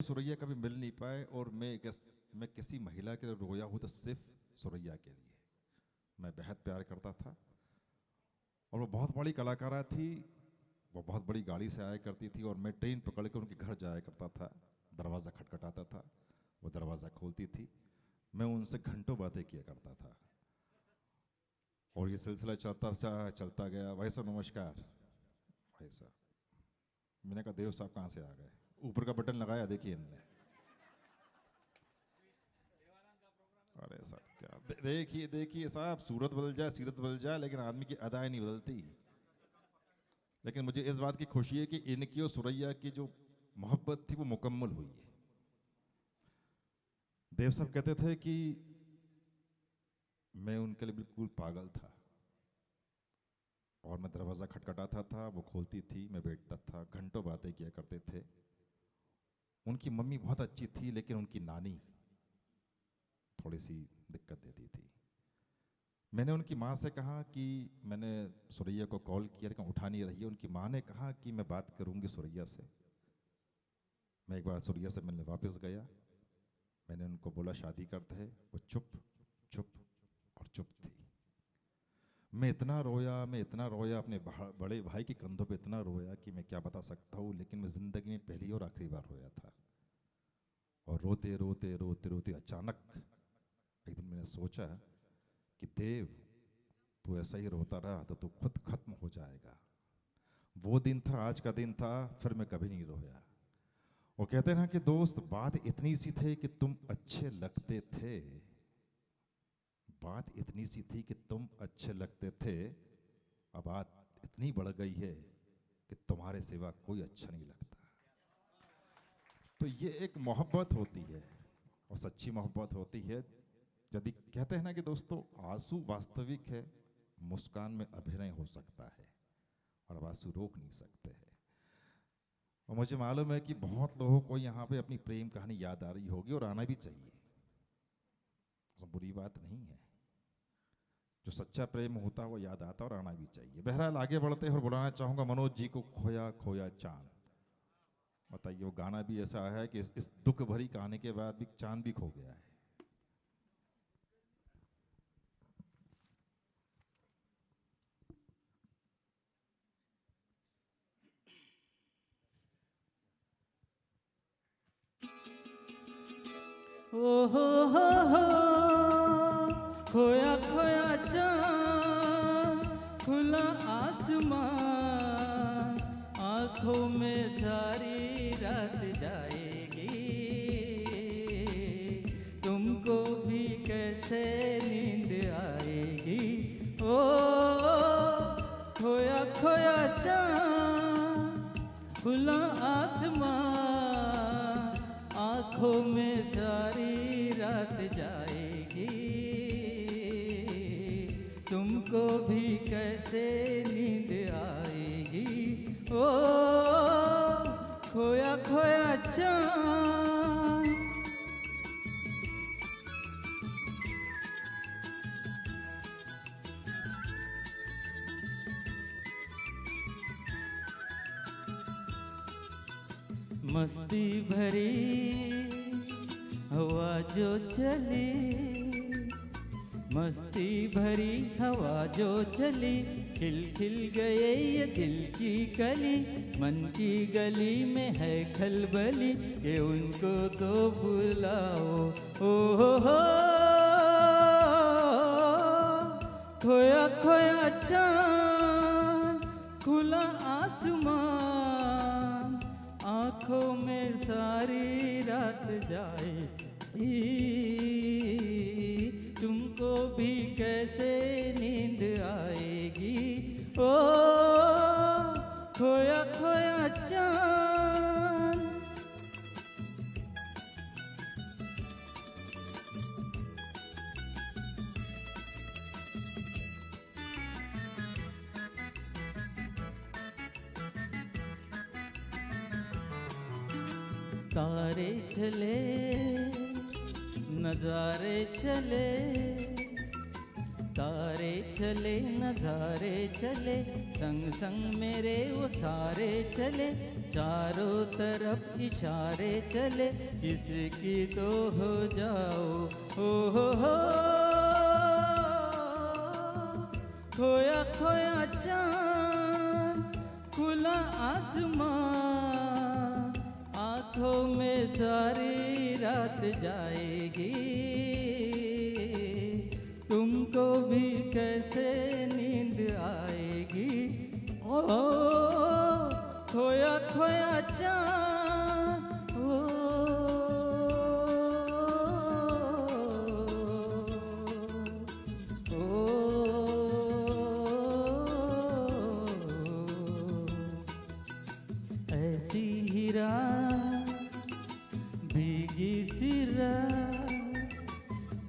सुरैया कभी मिल नहीं पाए और मैं किसी महिला के लिए रोया हूँ तो सिर्फ सुरैया के लिए। मैं बेहद प्यार करता था और वो बहुत बड़ी कलाकारा थी। वो बहुत बड़ी गाड़ी से आया करती थी और मैं ट्रेन पकड़ के उनके घर जाया करता था। दरवाज़ा खटखटाता था, वो दरवाज़ा खोलती थी, मैं उनसे घंटों बातें किया करता था और ये सिलसिला चलता गया। भाई साहब नमस्कार। भाई साहब, मैंने कहा देव साहब कहाँ से आ गए? ऊपर का बटन लगाया, देखिए इनने। अरे साहब क्या देखिए देखिए साहब, सूरत बदल जाए सीरत बदल जाए लेकिन आदमी की अदाएं नहीं बदलती। लेकिन मुझे इस बात की खुशी है कि इनकी और सुरैया की जो मोहब्बत थी वो मुकम्मल हुई है। देव साहब कहते थे कि मैं उनके लिए बिल्कुल पागल था और मैं दरवाज़ा खटखटाता था, वो खोलती थी, मैं बैठता था, घंटों बातें किया करते थे। उनकी मम्मी बहुत अच्छी थी लेकिन उनकी नानी थोड़ी सी दिक्कत देती थी। मैंने उनकी माँ से कहा कि मैंने सुरैया को कॉल किया लेकिन उठा नहीं रही है। उनकी माँ ने कहा कि मैं बात करूंगी सुरैया से। मैं एक बार सुरैया से मिलने वापस गया। मैंने उनको बोला शादी करते हैं। वो चुप चुप और चुप थी। मैं इतना रोया अपने बड़े भाई के कंधों पे इतना रोया कि मैं क्या बता सकता हूँ। लेकिन मैं ज़िंदगी में पहली और आखिरी बार रोया था। और रोते रोते रोते रोते अचानक एक दिन मैंने सोचा कि देव, तू ऐसा ही रोता रहा तो तू खुद खत्म हो जाएगा। वो दिन था, आज का दिन था, फिर मैं कभी नहीं रोया। वो कहते हैं ना कि दोस्त, बात इतनी सी थी कि तुम अच्छे लगते थे। बात इतनी सी थी कि तुम अच्छे लगते थे। अब बात इतनी बढ़ गई है कि तुम्हारे सिवा कोई अच्छा नहीं लगता। तो ये एक मोहब्बत होती है और सच्ची मोहब्बत होती है। यदि कहते हैं ना कि दोस्तों, आंसू वास्तविक है, मुस्कान में अभिनय हो सकता है और आंसू रोक नहीं सकते हैं। और मुझे मालूम है कि बहुत लोगों को यहाँ पे अपनी प्रेम कहानी याद आ रही होगी और आना भी चाहिए, तो बुरी बात नहीं है। जो सच्चा प्रेम होता है वो याद आता और आना भी चाहिए। बहरहाल आगे बढ़ते हैं और बुलाना चाहूँगा मनोज जी को, खोया खोया चांद। बताइए, वो गाना भी ऐसा है कि इस दुख भरी कहानी के बाद भी चांद भी खो गया है। ओ हो, खोया खोया चाँद, खुला आसमान, आँखों में सारी रात जाएगी, तुमको भी कैसे नींद आएगी। ओ खोया खोया चाँद, खुला आसमान, आँखों में सारी रात जाएगी, तुमको भी कैसे नींद आएगी। ओ खोया खोया चाँद। मस्ती भरी हवा जो चली, मस्ती भरी हवा जो चली, खिल खिल गए ये दिल की कली, मन की गली में है खलबली, ये उनको तो बुलाओ। ओ हो, खोया खोया चाँद, खुला आसमान, आँखों में सारी रात जाएगी, तुमको भी कैसे नींद आएगी। ओ खोया खोया चाँद। तारे चले, नजारे चले, तारे चले नज़ारे चले, संग संग मेरे वो सारे चले, चारों तरफ इशारे चले, किसकी तो हो जाओ। हो खोया खोया चाँद खुला आसमां, आँखों में सारी रात जाएगी, तुमको भी कैसे नींद आएगी। ओ खोया खोया चाँद, ओ ऐसी ही रात भीगी सी रात,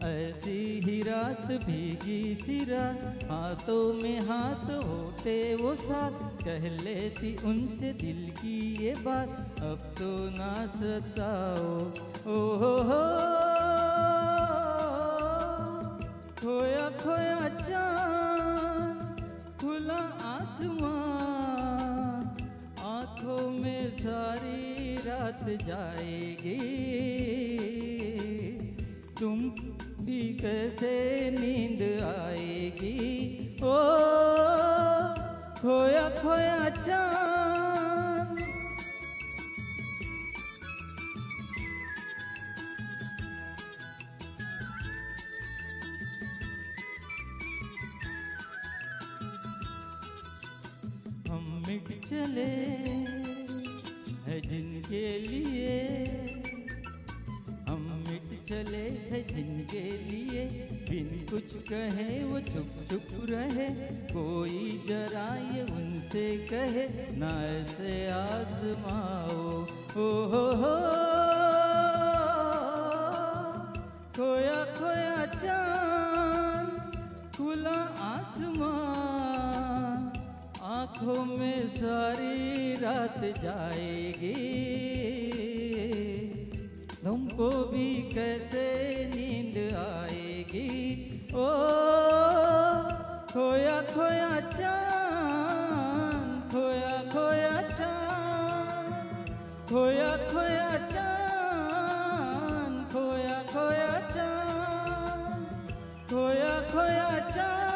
ऐसी ही रात भीगी सी रात, हाथों में हाथ होते वो साथ, कह लेती उनसे दिल की ये बात, अब तो ना सताओ। ओ हो खोया खोया चाँद खुला आसमां, आँखों में सारी रात जाएगी, तुम भी कैसे नींद आएगी। ओ खोया खोया चाँद। हम मिट चले हैं जिनके लिए, हम मिट चले हैं जिनके लिए, बिन कुछ कहे वो चुप चुप रहे, कोई जरा ये उनसे कहे ना ऐसे आजमाओ। ओ हो खोया खोया चाँद खुला आसमां, आँखों में सारी रात जाएगी, तुमको भी कैसे नींद आएगी। ओ खोया खोया चाँद, खोया खोया चाँद, खोया खोया चाँद, खोया खोया चाँद, खोया खोया चाँद।